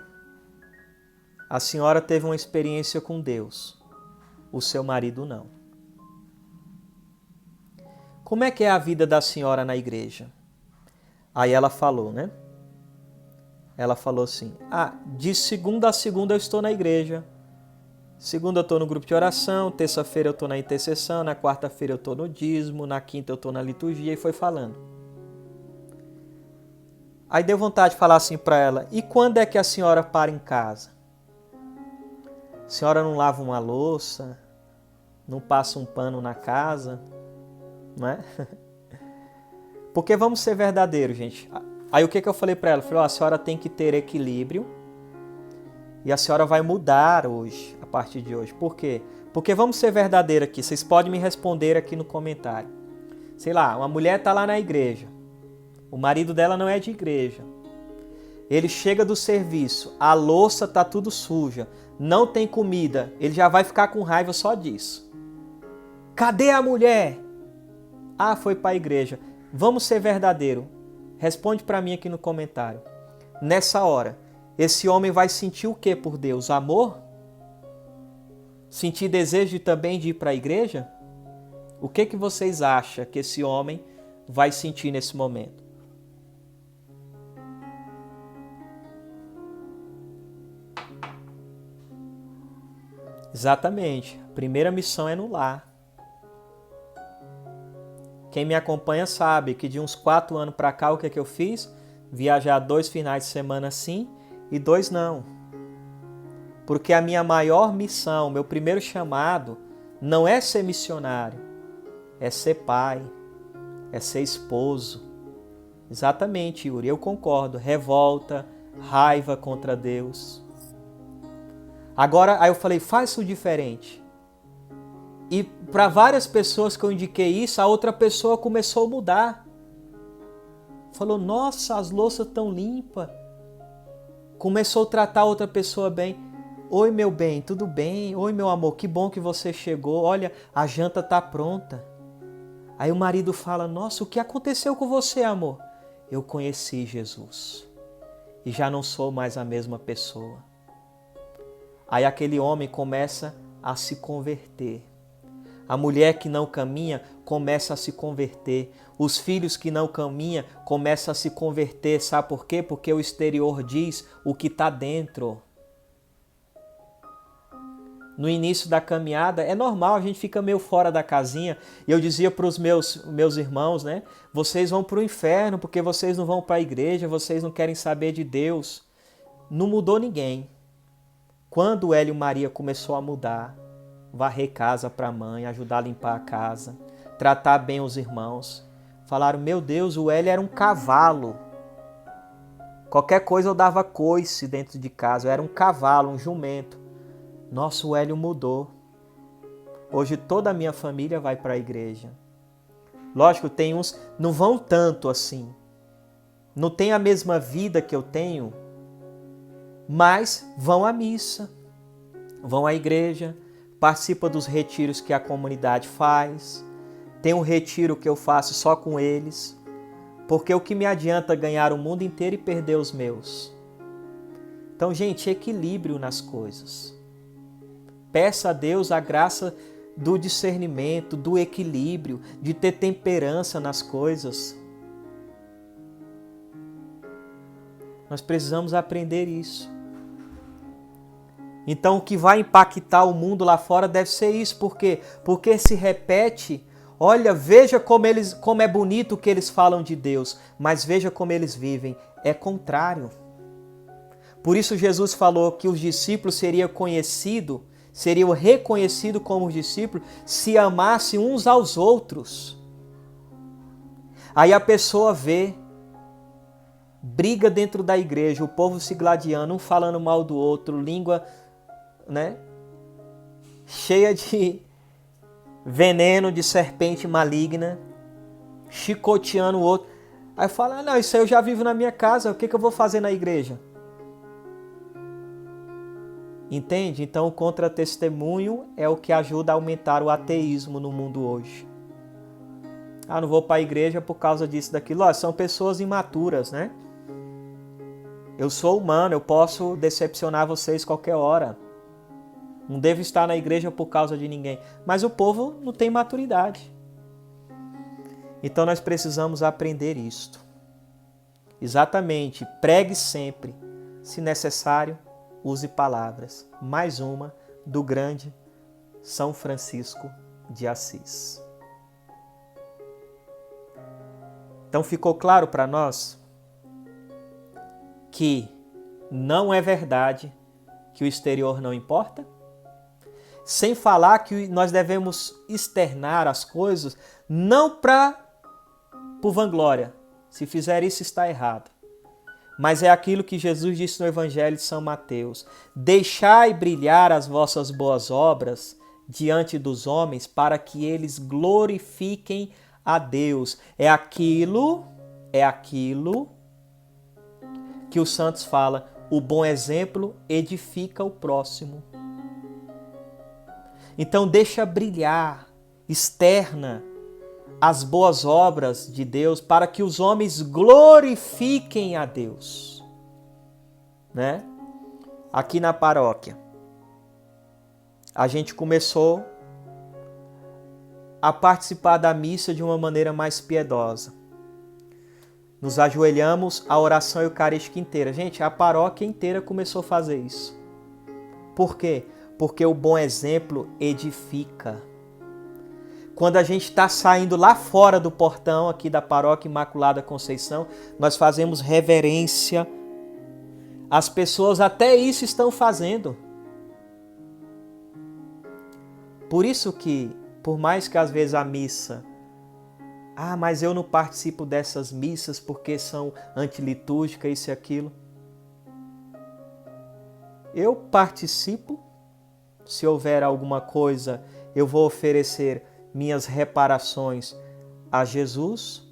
A senhora teve uma experiência com Deus, o seu marido não. Como é que é a vida da senhora na igreja? Aí ela falou, né? Ela falou assim, de segunda a segunda eu estou na igreja. Segunda eu estou no grupo de oração, terça-feira eu estou na intercessão, na quarta-feira eu estou no dízimo, na quinta eu estou na liturgia, e foi falando. Aí deu vontade de falar assim para ela, e quando é que a senhora para em casa? A senhora não lava uma louça, não passa um pano na casa, não é? Porque vamos ser verdadeiros, gente. Aí o que eu falei para ela? Eu falei, a senhora tem que ter equilíbrio e a senhora vai mudar hoje, a partir de hoje. Por quê? Porque vamos ser verdadeiros aqui. Vocês podem me responder aqui no comentário. Sei lá, uma mulher está lá na igreja. O marido dela não é de igreja. Ele chega do serviço, a louça está tudo suja, não tem comida. Ele já vai ficar com raiva só disso. Cadê a mulher? Foi para a igreja. Vamos ser verdadeiros. Responde para mim aqui no comentário. Nessa hora, esse homem vai sentir o que por Deus? Amor? Sentir desejo também de ir para a igreja? O que vocês acham que esse homem vai sentir nesse momento? Exatamente. A primeira missão é no lar. Quem me acompanha sabe que de uns 4 anos para cá, o que eu fiz? Viajar 2 finais de semana sim e 2 não. Porque a minha maior missão, meu primeiro chamado, não é ser missionário, é ser pai, é ser esposo. Exatamente, Yuri, eu concordo. Revolta, raiva contra Deus. Agora, aí eu falei, faz isso diferente. E para várias pessoas que eu indiquei isso, a outra pessoa começou a mudar. Falou, nossa, as louças estão limpas. Começou a tratar a outra pessoa bem. Oi, meu bem, tudo bem? Oi, meu amor, que bom que você chegou. Olha, a janta está pronta. Aí o marido fala, nossa, o que aconteceu com você, amor? Eu conheci Jesus e já não sou mais a mesma pessoa. Aí aquele homem começa a se converter. A mulher que não caminha começa a se converter. Os filhos que não caminham começam a se converter. Sabe por quê? Porque o exterior diz o que está dentro. No início da caminhada, é normal, a gente fica meio fora da casinha. E eu dizia para os meus irmãos, né? Vocês vão para o inferno porque vocês não vão para a igreja, vocês não querem saber de Deus. Não mudou ninguém. Quando o Hélio e Maria começou a mudar, varrer casa para a mãe, ajudar a limpar a casa, tratar bem os irmãos, falaram, meu Deus, o Hélio era um cavalo. Qualquer coisa eu dava coice dentro de casa, eu era um cavalo, um jumento. Nossa, o Hélio mudou. Hoje toda a minha família vai para a igreja. Lógico, tem uns, não vão tanto assim. Não tem a mesma vida que eu tenho, mas vão à missa, vão à igreja, participam dos retiros que a comunidade faz. Tem um retiro que eu faço só com eles, porque o que me adianta ganhar o mundo inteiro e perder os meus? Então, gente, equilíbrio nas coisas. Peça a Deus a graça do discernimento, do equilíbrio, de ter temperança nas coisas. Nós precisamos aprender isso. Então o que vai impactar o mundo lá fora deve ser isso. Por quê? Porque se repete. Olha, veja como é bonito o que eles falam de Deus, mas veja como eles vivem. É contrário. Por isso Jesus falou que os discípulos seriam reconhecidos como os discípulos se amassem uns aos outros. Aí a pessoa vê briga dentro da igreja, o povo se gladiando, um falando mal do outro, língua, né, cheia de veneno de serpente maligna, chicoteando o outro. Aí fala, não, isso aí eu já vivo na minha casa, o que eu vou fazer na igreja? Entende? Então o contra-testemunho é o que ajuda a aumentar o ateísmo no mundo hoje. Ah, não vou para a igreja por causa disso, daquilo. São pessoas imaturas, né? Eu sou humano, eu posso decepcionar vocês qualquer hora. Não devo estar na igreja por causa de ninguém. Mas o povo não tem maturidade. Então nós precisamos aprender isto. Exatamente, pregue sempre. Se necessário, use palavras. Mais uma do grande São Francisco de Assis. Então ficou claro para nós que não é verdade que o exterior não importa? Sem falar que nós devemos externar as coisas não por vanglória. Se fizer isso, está errado. Mas é aquilo que Jesus disse no Evangelho de São Mateus. Deixai brilhar as vossas boas obras diante dos homens para que eles glorifiquem a Deus. É aquilo que os santos falam. O bom exemplo edifica o próximo. Então deixa brilhar, externa as boas obras de Deus para que os homens glorifiquem a Deus. Né? Aqui na paróquia, a gente começou a participar da missa de uma maneira mais piedosa. Nos ajoelhamos à oração eucarística inteira. Gente, a paróquia inteira começou a fazer isso. Por quê? Porque o bom exemplo edifica. Quando a gente está saindo lá fora do portão aqui da Paróquia Imaculada Conceição, nós fazemos reverência. As pessoas até isso estão fazendo. Por isso que, por mais que às vezes a missa... mas eu não participo dessas missas porque são antilitúrgicas, isso e aquilo. Eu participo. Se houver alguma coisa, eu vou oferecer minhas reparações a Jesus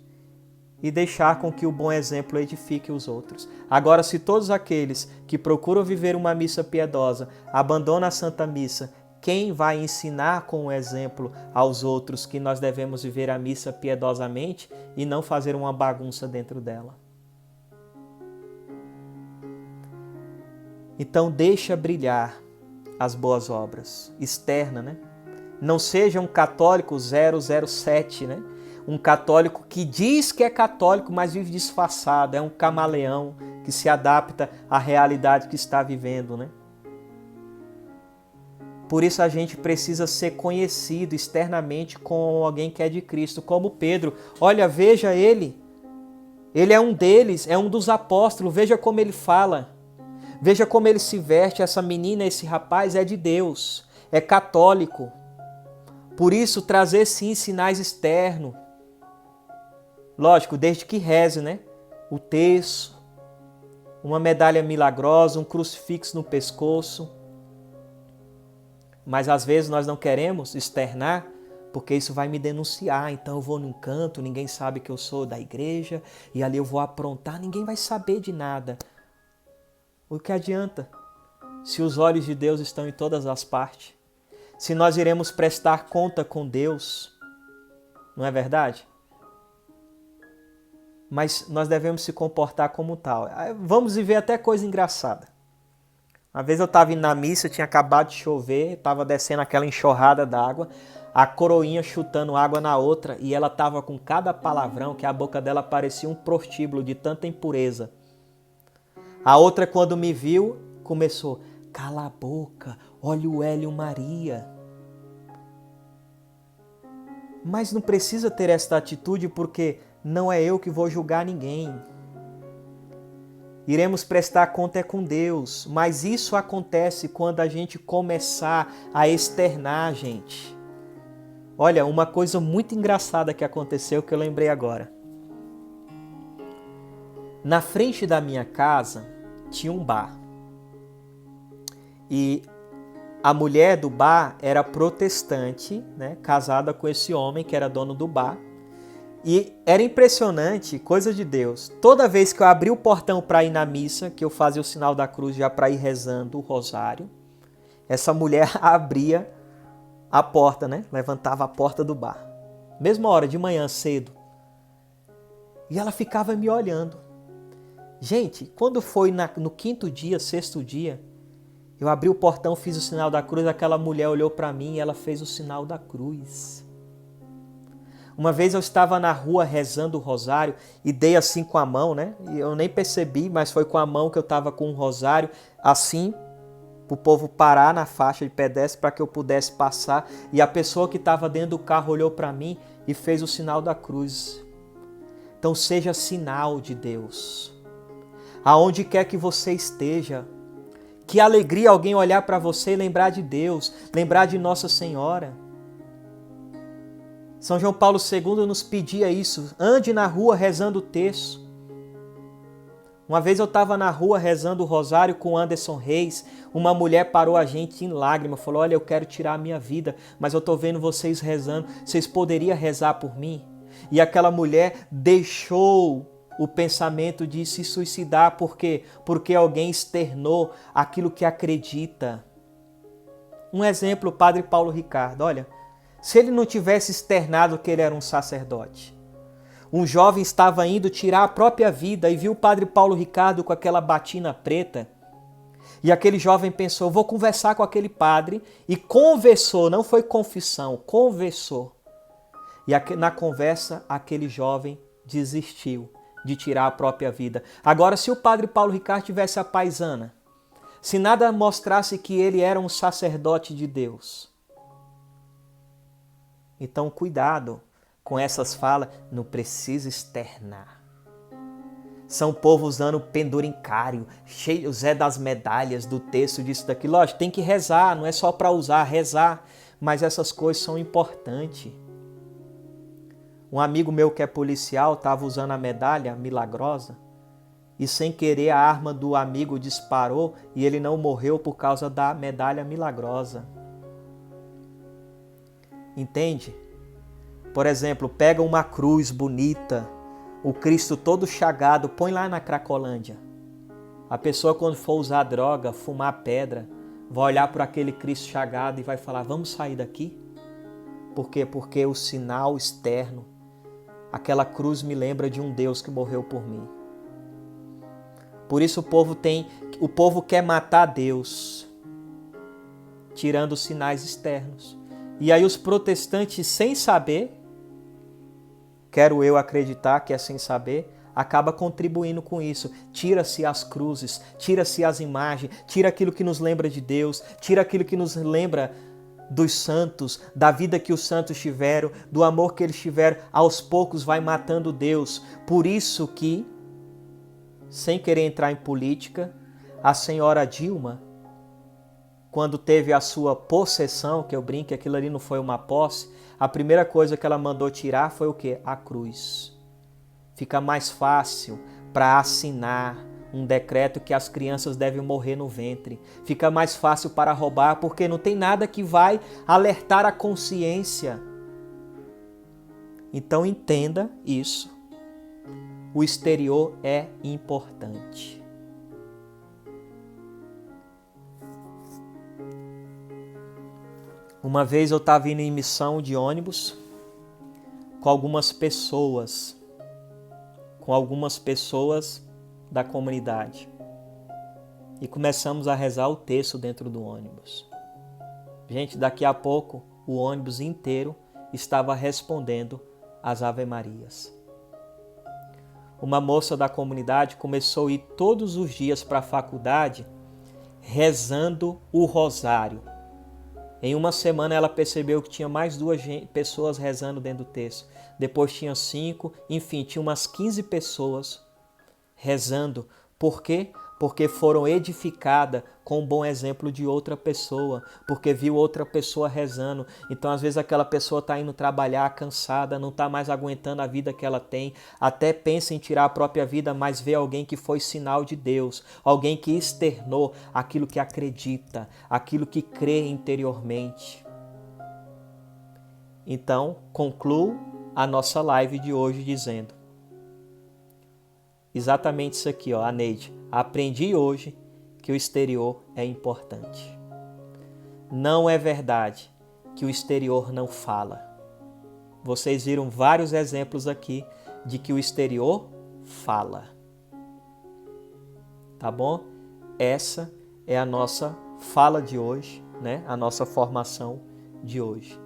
e deixar com que o bom exemplo edifique os outros. Agora, se todos aqueles que procuram viver uma missa piedosa abandonam a Santa Missa, quem vai ensinar com o exemplo aos outros que nós devemos viver a missa piedosamente e não fazer uma bagunça dentro dela? Então, deixa brilhar as boas obras, externa, né? Não seja um católico 007, né? Um católico que diz que é católico, mas vive disfarçado, é um camaleão que se adapta à realidade que está vivendo, né? Por isso a gente precisa ser conhecido externamente como alguém que é de Cristo, como Pedro. Olha, veja ele. Ele é um deles, é um dos apóstolos, veja como ele fala. Veja como ele se veste, essa menina, esse rapaz é de Deus, é católico. Por isso, trazer sim sinais externos. Lógico, desde que reze, né? O terço, uma medalha milagrosa, um crucifixo no pescoço. Mas às vezes nós não queremos externar, porque isso vai me denunciar. Então eu vou num canto, ninguém sabe que eu sou da igreja, e ali eu vou aprontar, ninguém vai saber de nada. O que adianta se os olhos de Deus estão em todas as partes? Se nós iremos prestar conta com Deus, não é verdade? Mas nós devemos se comportar como tal. Vamos viver até coisa engraçada. Uma vez eu estava indo na missa, tinha acabado de chover, estava descendo aquela enxurrada d'água, a coroinha chutando água na outra, e ela estava com cada palavrão que a boca dela parecia um prostíbulo de tanta impureza. A outra, quando me viu, começou, cala a boca, olha o Hélio Maria. Mas não precisa ter esta atitude porque não é eu que vou julgar ninguém. Iremos prestar conta com Deus, mas isso acontece quando a gente começar a externar, gente. Olha, uma coisa muito engraçada que aconteceu que eu lembrei agora. Na frente da minha casa tinha um bar. E a mulher do bar era protestante, né, casada com esse homem que era dono do bar. E era impressionante, coisa de Deus. Toda vez que eu abri o portão para ir na missa, que eu fazia o sinal da cruz já para ir rezando o rosário, essa mulher abria a porta, né? Levantava a porta do bar. Mesma hora, de manhã, cedo. E ela ficava me olhando. Gente, quando foi no quinto dia, sexto dia, eu abri o portão, fiz o sinal da cruz, aquela mulher olhou para mim e ela fez o sinal da cruz. Uma vez eu estava na rua rezando o rosário e dei assim com a mão, né? E eu nem percebi, mas foi com a mão que eu estava com o rosário, assim, para o povo parar na faixa de pedestre para que eu pudesse passar. E a pessoa que estava dentro do carro olhou para mim e fez o sinal da cruz. Então seja sinal de Deus. Aonde quer que você esteja, que alegria alguém olhar para você e lembrar de Deus, lembrar de Nossa Senhora. São João Paulo II nos pedia isso, ande na rua rezando o terço. Uma vez eu estava na rua rezando o rosário com Anderson Reis, uma mulher parou a gente em lágrimas, falou, olha, eu quero tirar a minha vida, mas eu estou vendo vocês rezando, vocês poderiam rezar por mim? E aquela mulher deixou o pensamento de se suicidar, por quê? Porque alguém externou aquilo que acredita. Um exemplo, o padre Paulo Ricardo, olha, se ele não tivesse externado que ele era um sacerdote, um jovem estava indo tirar a própria vida e viu o padre Paulo Ricardo com aquela batina preta, e aquele jovem pensou, vou conversar com aquele padre, e conversou, não foi confissão, conversou. E na conversa, aquele jovem desistiu de tirar a própria vida. Agora, se o padre Paulo Ricardo tivesse a paisana, se nada mostrasse que ele era um sacerdote de Deus, então cuidado com essas falas, não precisa externar. São povo usando penduricário, cheio Zé das medalhas, do texto, disso, daquilo. Lógico, tem que rezar, não é só para usar, rezar, mas essas coisas são importantes. Um amigo meu que é policial estava usando a medalha milagrosa e sem querer a arma do amigo disparou e ele não morreu por causa da medalha milagrosa. Entende? Por exemplo, pega uma cruz bonita, o Cristo todo chagado, põe lá na Cracolândia. A pessoa quando for usar droga, fumar pedra, vai olhar para aquele Cristo chagado e vai falar, vamos sair daqui? Por quê? Porque o sinal externo, aquela cruz me lembra de um Deus que morreu por mim. Por isso o povo quer matar Deus, tirando os sinais externos. E aí os protestantes, sem saber, quero eu acreditar que é sem saber, acaba contribuindo com isso. Tira-se as cruzes, tira-se as imagens, tira aquilo que nos lembra de Deus, tira aquilo que nos lembra dos santos, da vida que os santos tiveram, do amor que eles tiveram, aos poucos vai matando Deus. Por isso que, sem querer entrar em política, a senhora Dilma, quando teve a sua possessão, que eu brinco, aquilo ali não foi uma posse, a primeira coisa que ela mandou tirar foi o quê? A cruz. Fica mais fácil para assinar um decreto que as crianças devem morrer no ventre. Fica mais fácil para roubar, porque não tem nada que vai alertar a consciência. Então entenda isso. O exterior é importante. Uma vez eu estava indo em missão de ônibus com algumas pessoas da comunidade. E começamos a rezar o terço dentro do ônibus. Gente, daqui a pouco o ônibus inteiro estava respondendo às Ave Marias. uma moça da comunidade começou a ir todos os dias para a faculdade rezando o rosário. Em uma semana ela percebeu que tinha mais 2 pessoas rezando dentro do terço. Depois tinha 5, enfim, tinha umas 15 pessoas rezando. Por quê? Porque foram edificadas com o bom exemplo de outra pessoa, porque viu outra pessoa rezando. Então, às vezes, aquela pessoa está indo trabalhar cansada, não está mais aguentando a vida que ela tem, até pensa em tirar a própria vida, mas vê alguém que foi sinal de Deus, alguém que externou aquilo que acredita, aquilo que crê interiormente. Então, concluo a nossa live de hoje dizendo exatamente isso aqui, ó, a Neide. Aprendi hoje que o exterior é importante. Não é verdade que o exterior não fala. Vocês viram vários exemplos aqui de que o exterior fala. Tá bom? Essa é a nossa fala de hoje, né? A nossa formação de hoje.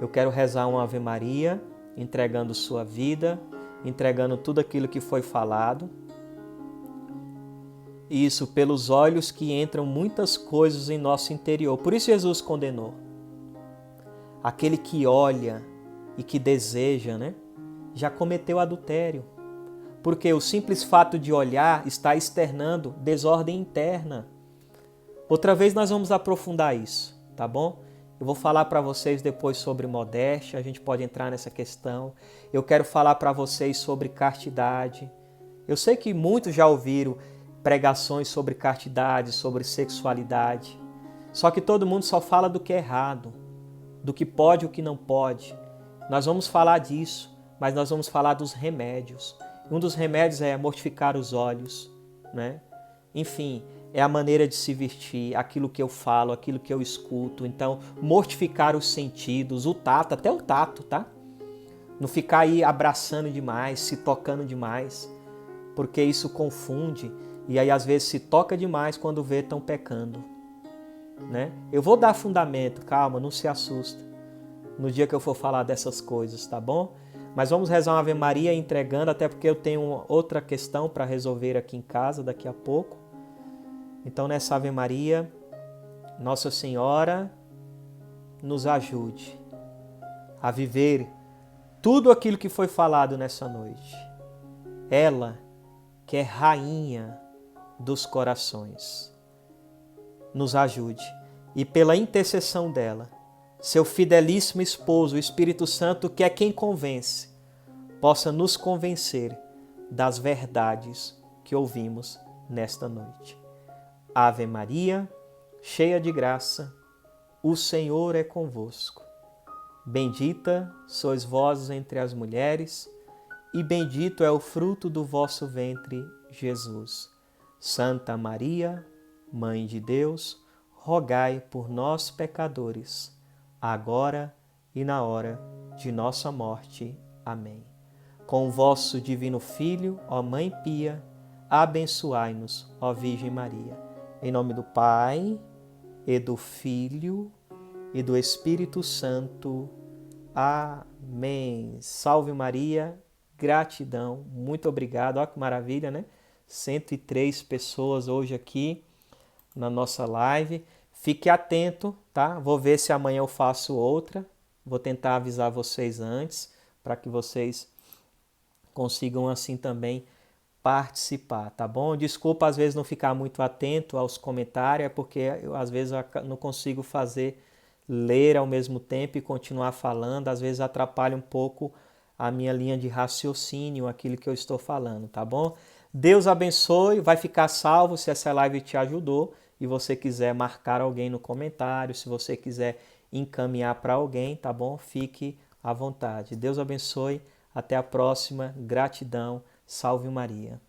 Eu quero rezar uma Ave Maria, entregando sua vida, entregando tudo aquilo que foi falado. Isso, pelos olhos que entram muitas coisas em nosso interior. Por isso Jesus condenou. Aquele que olha e que deseja, né, já cometeu adultério. Porque o simples fato de olhar está externando desordem interna. Outra vez nós vamos aprofundar isso, tá bom? Eu vou falar para vocês depois sobre modéstia, a gente pode entrar nessa questão. Eu quero falar para vocês sobre castidade. Eu sei que muitos já ouviram pregações sobre castidade, sobre sexualidade. Só que todo mundo só fala do que é errado, do que pode e o que não pode. Nós vamos falar disso, mas nós vamos falar dos remédios. Um dos remédios é mortificar os olhos, né? Enfim, é a maneira de se vestir, aquilo que eu falo, aquilo que eu escuto. Então, mortificar os sentidos, o tato, até o tato, tá? Não ficar aí abraçando demais, se tocando demais, porque isso confunde. E aí, às vezes, se toca demais quando vê estão pecando, né? Eu vou dar fundamento, calma, não se assusta, no dia que eu for falar dessas coisas, tá bom? Mas vamos rezar uma Ave Maria entregando, até porque eu tenho outra questão para resolver aqui em casa daqui a pouco. Então, nessa Ave Maria, Nossa Senhora nos ajude a viver tudo aquilo que foi falado nessa noite. Ela, que é rainha dos corações, nos ajude. E pela intercessão dela, seu fidelíssimo esposo, o Espírito Santo, que é quem convence, possa nos convencer das verdades que ouvimos nesta noite. Ave Maria, cheia de graça, o Senhor é convosco. Bendita sois vós entre as mulheres, e bendito é o fruto do vosso ventre, Jesus. Santa Maria, Mãe de Deus, rogai por nós, pecadores, agora e na hora de nossa morte. Amém. Com o vosso divino Filho, ó Mãe Pia, abençoai-nos, ó Virgem Maria. Em nome do Pai, e do Filho, e do Espírito Santo. Amém. Salve Maria, gratidão, muito obrigado. Olha que maravilha, né? 103 pessoas hoje aqui na nossa live. Fique atento, tá? Vou ver se amanhã eu faço outra. Vou tentar avisar vocês antes, para que vocês consigam assim também participar, tá bom? Desculpa às vezes não ficar muito atento aos comentários, é porque eu às vezes não consigo ler ao mesmo tempo e continuar falando, às vezes atrapalha um pouco a minha linha de raciocínio, aquilo que eu estou falando, tá bom? Deus abençoe, vai ficar salvo se essa live te ajudou e você quiser marcar alguém no comentário, se você quiser encaminhar para alguém, tá bom? Fique à vontade. Deus abençoe, até a próxima, gratidão, salve Maria.